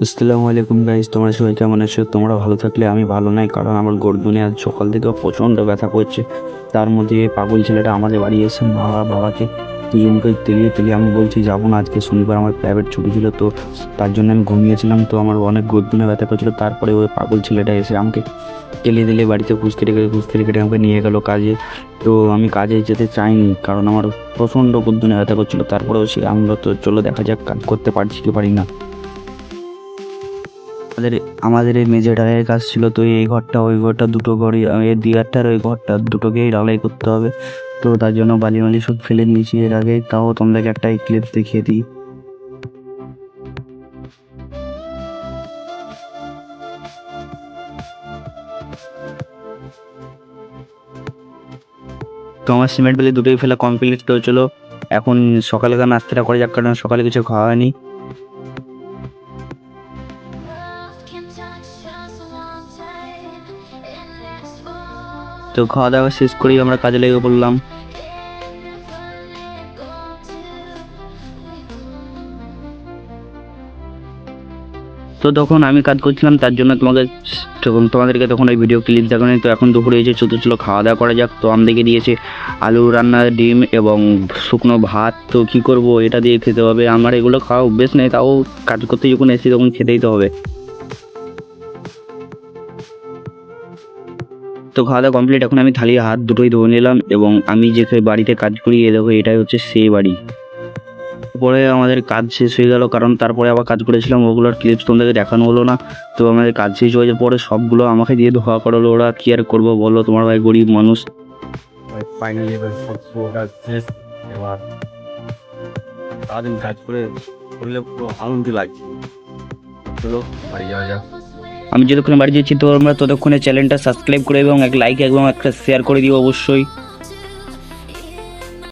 আসসালামু আলাইকুম গাইস, তোমরা সবাই কেমন আছো? তোমরা ভালো থাকলে আমি ভালো নাই, কারণ আমার গর্দনে আজ সকাল থেকে প্রচণ্ড ব্যথা করছে। তার মধ্যে এই পাগল ছেলেটা আমাদের বাড়ি এসে মা বাবাকে তিনজনকে তেলিয়ে তেলিয়ে আমি বলছি যাবো না, আজকে শনিবার আমার প্রাইভেট ছুটি ছিল, তো তার জন্য আমি ঘুমিয়েছিলাম, তো আমার অনেক গর্দনে ব্যথা করছিল। তারপরে ওই পাগল ছেলেটা এসে আমাকে তেলিয়ে তেলিয়ে বাড়িতে খুঁজতে রেখে আমাকে নিয়ে গেল কাজে। তো আমি কাজে যেতে চাইনি, কারণ আমার প্রচণ্ড গর্দনে ব্যথা করছিল। তারপরেও সে আমরা তো চলো দেখা যাক কাজ করতে পারছি কি পারি না। আমাদের আমাদের এই মেঝে ঢালাইয়ের কাজ ছিল, তো এই ঘরটা ওই ঘরটা দুটো ঘরই, এই দিয়ারটার ওই ঘরটা দুটোকেই ঢালাই করতে হবে। তো তার জন্য বালি মালি সব ফেলে নিয়েছি এর আগে, তাও তোমাদেরকে একটা ক্লিপ দেখিয়ে দিই। তো আমার সিমেন্ট বালি দুটোই ফেলা কমপ্লিট হয়েছিল। এখন সকালে নাস্তাটা করে যাক, কারণ সকালে কিছু খাওয়া হয়নি। তো খাওয়া দাওয়া শেষ করেই আমরা কাজে লেগে পড়লাম। তো তখন আমি কাজ করছিলাম, তার জন্য তোমাদেরকে তখন ওই ভিডিও ক্লিপ দেখানো। তো এখন দুপুরে এসে চলো খাওয়া দাওয়া করা যাক। তো আমাদেরকে দিয়েছে আলু রান্না, ডিম এবং শুকনো ভাত। তো কী করব, এটা দিয়ে খেতে হবে। আমার এগুলো খাওয়া অভ্যেস নেই, তাও কাজ করতে যখন এসেছি তখন খেতেই তো হবে। তো খাওয়া দাওয়া কমপ্লিট, এখন আমি থালি হাত দুটোই ধুয়ে নিলাম, এবং আমি যে বাড়িতে কাজ করি এ দেখো, এটাই হচ্ছে সেই বাড়ি। পরে আমাদের কাজ শেষ হয়ে গেল, কারণ তারপরে আবার কাজ করেছিলাম, ওগুলোর ক্লিপস তোমাদেরকে দেখানো হলো না। তো আমাদের কাজ শেষ হয়ে যাওয়ার পরে সবগুলো আমাকে দিয়ে ধোয়া করালো। ওরা কি আর করবো বলো, তোমার ভাই গরিব মানুষ। ফাইনালি এবার পুরোটা শেষ। এবার সারাদিন কাজ করে করলে পুরো আনন্দ লাগছে। চলো বাড়ি যাওয়া যাক। আমি যতক্ষণে বাড়ি যাচ্ছি, তো আমরা ততক্ষণে চ্যানেলটা সাবস্ক্রাইব করে এবং এক লাইক এবং একটা শেয়ার করে দিও অবশ্যই।